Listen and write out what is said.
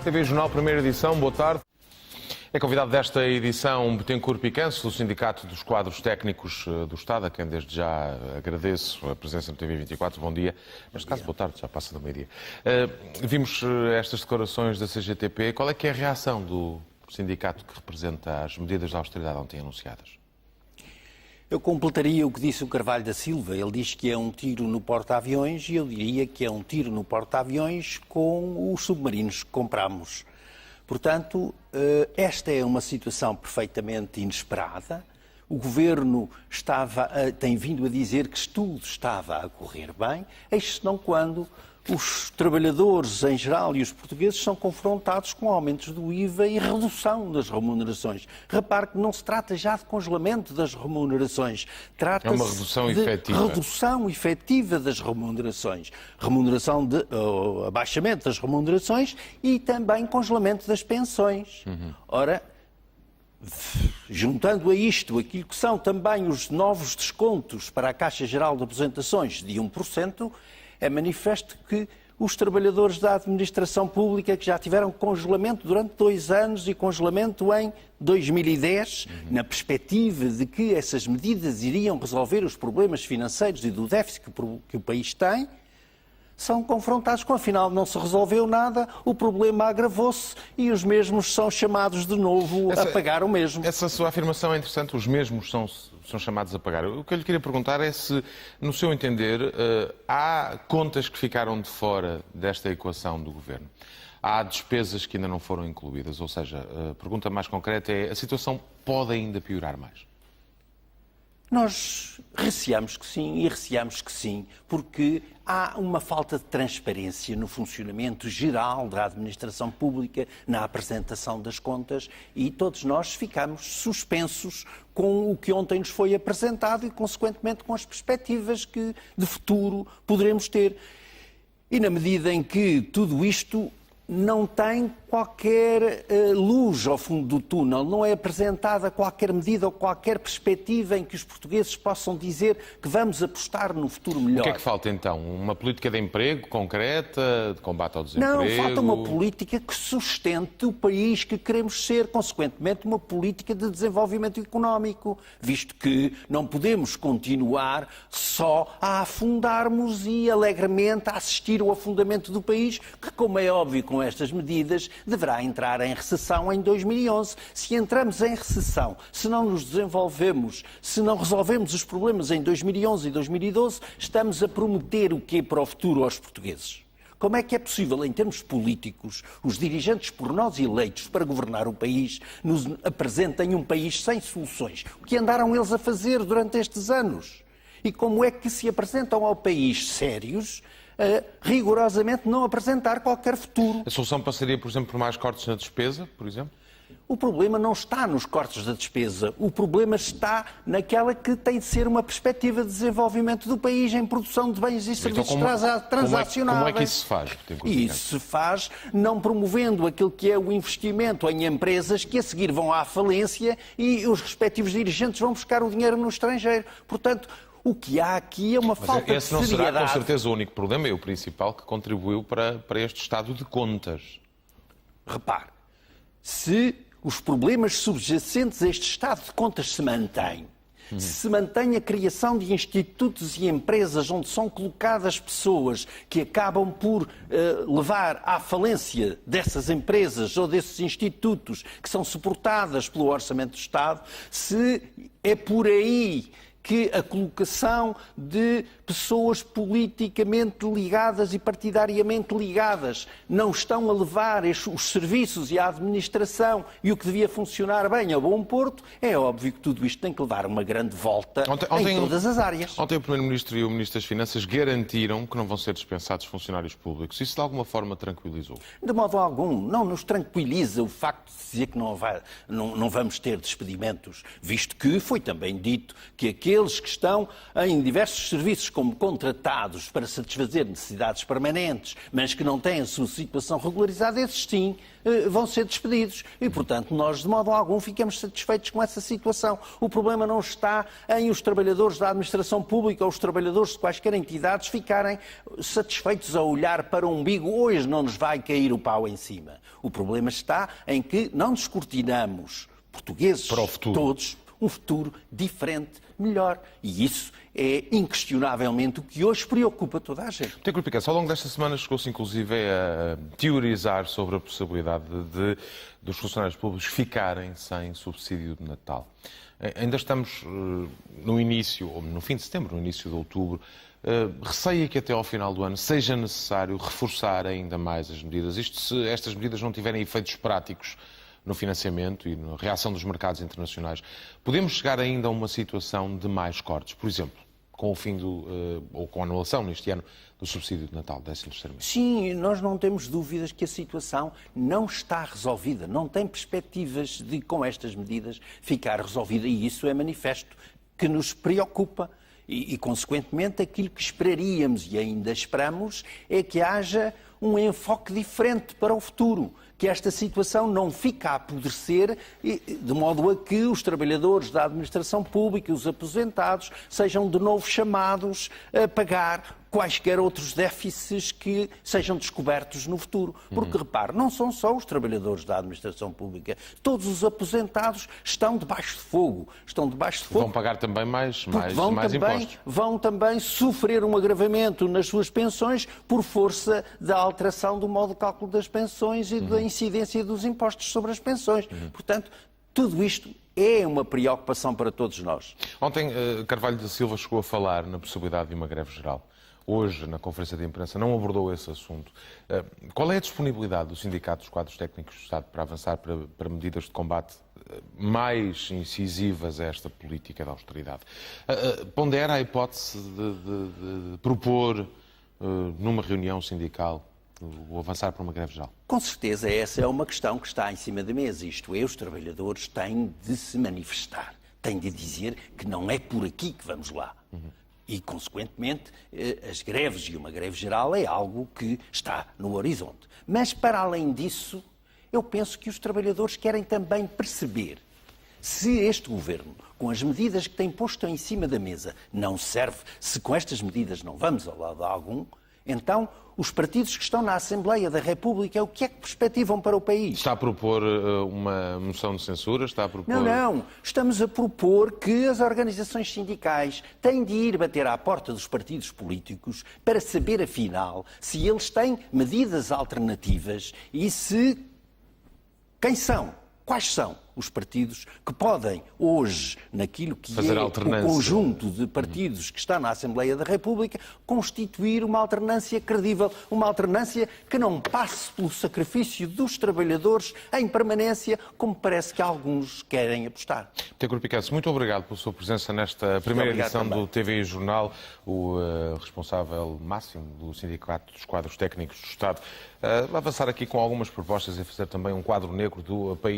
TV Jornal, primeira edição, boa tarde. É convidado desta edição Betancourt Picanço, do Sindicato dos Quadros Técnicos do Estado, a quem desde já agradeço a presença no TV 24. Bom dia. Neste caso, boa tarde, já passa do meio-dia. Vimos estas declarações da CGTP. Qual é que é a reação do sindicato que representa as medidas de austeridade ontem anunciadas? Eu completaria o que disse o Carvalho da Silva. Ele diz que é um tiro no porta-aviões e eu diria que é um tiro no porta-aviões com os submarinos que compramos. Portanto, esta é uma situação perfeitamente inesperada. O Governo tem vindo a dizer que tudo estava a correr bem, eis senão quando os trabalhadores em geral e os portugueses são confrontados com aumentos do IVA e redução das remunerações. Repare que não se trata já de congelamento das remunerações. Trata-se uma redução de efetiva. redução efetiva das remunerações. Abaixamento das remunerações e também congelamento das pensões. Ora, juntando a isto aquilo que são também os novos descontos para a Caixa Geral de Aposentações de 1%, é manifesto que os trabalhadores da administração pública que já tiveram congelamento durante 2 anos e congelamento em 2010, na perspectiva de que essas medidas iriam resolver os problemas financeiros e do déficit que o país tem, são confrontados com, afinal, não se resolveu nada, o problema agravou-se e os mesmos são chamados de novo a pagar o mesmo. Essa sua afirmação é interessante, os mesmos são chamados a pagar. O que eu lhe queria perguntar é se, no seu entender, há contas que ficaram de fora desta equação do Governo. Há despesas que ainda não foram incluídas, ou seja, a pergunta mais concreta é, a situação pode ainda piorar mais? Nós receamos que sim, porque há uma falta de transparência no funcionamento geral da administração pública, na apresentação das contas, e todos nós ficamos suspensos com o que ontem nos foi apresentado e, consequentemente, com as perspectivas que de futuro poderemos ter. E na medida em que tudo isto não tem qualquer luz ao fundo do túnel, não é apresentada qualquer medida ou qualquer perspectiva em que os portugueses possam dizer que vamos apostar no futuro melhor. O que é que falta então? Uma política de emprego concreta, de combate ao desemprego? Não, falta uma política que sustente o país que queremos ser, consequentemente uma política de desenvolvimento económico, visto que não podemos continuar só a afundarmos e alegremente a assistir ao afundamento do país, que, como é óbvio, com estas medidas, deverá entrar em recessão em 2011. Se entramos em recessão, se não nos desenvolvemos, se não resolvemos os problemas em 2011 e 2012, estamos a prometer o quê para o futuro aos portugueses? Como é que é possível, em termos políticos, os dirigentes por nós eleitos para governar o país nos apresentem um país sem soluções? O que andaram eles a fazer durante estes anos? E como é que se apresentam ao país sérios rigorosamente não apresentar qualquer futuro? A solução passaria, por exemplo, por mais cortes na despesa, por exemplo? O problema não está nos cortes da despesa. O problema está naquela que tem de ser uma perspectiva de desenvolvimento do país em produção de bens e serviços transacionáveis. Como é que isso se faz? E isso se faz não promovendo aquilo que é o investimento em empresas que a seguir vão à falência e os respectivos dirigentes vão buscar o dinheiro no estrangeiro. Portanto, o que há aqui é uma falta de seriedade. Esse não será, com certeza, o único problema, é o principal que contribuiu para este estado de contas. Repare, se os problemas subjacentes a este estado de contas se mantêm, se mantém a criação de institutos e empresas onde são colocadas pessoas que acabam por levar à falência dessas empresas ou desses institutos que são suportadas pelo Orçamento do Estado, se é por aí que a colocação de pessoas politicamente ligadas e partidariamente ligadas não estão a levar os serviços e a administração e o que devia funcionar bem a bom porto, é óbvio que tudo isto tem que levar uma grande volta em todas as áreas. Ontem o Primeiro-Ministro e o Ministro das Finanças garantiram que não vão ser dispensados funcionários públicos. Isso de alguma forma tranquilizou? De modo algum. Não nos tranquiliza o facto de dizer que não vamos ter despedimentos, visto que foi também dito que aqueles que estão em diversos serviços como contratados para satisfazer necessidades permanentes, mas que não têm a sua situação regularizada, esses sim vão ser despedidos. E, portanto, nós, de modo algum, ficamos satisfeitos com essa situação. O problema não está em os trabalhadores da administração pública ou os trabalhadores de quaisquer entidades ficarem satisfeitos a olhar para o umbigo. Hoje não nos vai cair o pau em cima. O problema está em que não descortinamos, portugueses, para o futuro. Todos, um futuro diferente, melhor. E isso é inquestionavelmente o que hoje preocupa toda a gente. Tenho que ao longo desta semana chegou-se inclusive a teorizar sobre a possibilidade dos funcionários públicos ficarem sem subsídio de Natal. Ainda estamos no início, ou no fim de setembro, no início de outubro. Receia que até ao final do ano seja necessário reforçar ainda mais as medidas. Isto se estas medidas não tiverem efeitos práticos no financiamento e na reação dos mercados internacionais, podemos chegar ainda a uma situação de mais cortes, por exemplo, com o fim ou com a anulação neste ano do subsídio de Natal, 13º mês. Sim, nós não temos dúvidas que a situação não está resolvida, não tem perspectivas de, com estas medidas, ficar resolvida, e isso é manifesto que nos preocupa. E, consequentemente, aquilo que esperaríamos e ainda esperamos é que haja um enfoque diferente para o futuro, que esta situação não fique a apodrecer, de modo a que os trabalhadores da administração pública e os aposentados sejam de novo chamados a pagar quaisquer outros déficits que sejam descobertos no futuro. Porque, repare, não são só os trabalhadores da administração pública. Todos os aposentados estão debaixo de fogo. Vão pagar também mais impostos. Vão também sofrer um agravamento nas suas pensões por força da alteração do modo de cálculo das pensões e da incidência dos impostos sobre as pensões. Portanto, tudo isto é uma preocupação para todos nós. Ontem, Carvalho da Silva chegou a falar na possibilidade de uma greve geral. Hoje, na conferência de imprensa, não abordou esse assunto. Qual é a disponibilidade do Sindicato dos Quadros Técnicos do Estado para avançar para medidas de combate mais incisivas a esta política de austeridade? Pondera a hipótese de propor, numa reunião sindical, o avançar para uma greve geral? Com certeza, essa é uma questão que está em cima da mesa. Isto é, os trabalhadores têm de se manifestar, têm de dizer que não é por aqui que vamos lá. E, consequentemente, as greves e uma greve geral é algo que está no horizonte. Mas, para além disso, eu penso que os trabalhadores querem também perceber se este governo, com as medidas que tem posto em cima da mesa, não serve, se com estas medidas não vamos ao lado de algum, então os partidos que estão na Assembleia da República, o que é que perspectivam para o país? Está a propor uma moção de censura? Está a propor... Não. Estamos a propor que as organizações sindicais têm de ir bater à porta dos partidos políticos para saber, afinal, se eles têm medidas alternativas e se... Quais são os partidos que podem hoje, naquilo que fazer é o alternância. Conjunto de partidos que está na Assembleia da República, constituir uma alternância credível, uma alternância que não passe pelo sacrifício dos trabalhadores em permanência, como parece que alguns querem apostar. Tenco Picanço, muito obrigado pela sua presença nesta primeira edição também do TV Jornal, o responsável máximo do Sindicato dos Quadros Técnicos do Estado, a avançar aqui com algumas propostas e fazer também um quadro negro do país.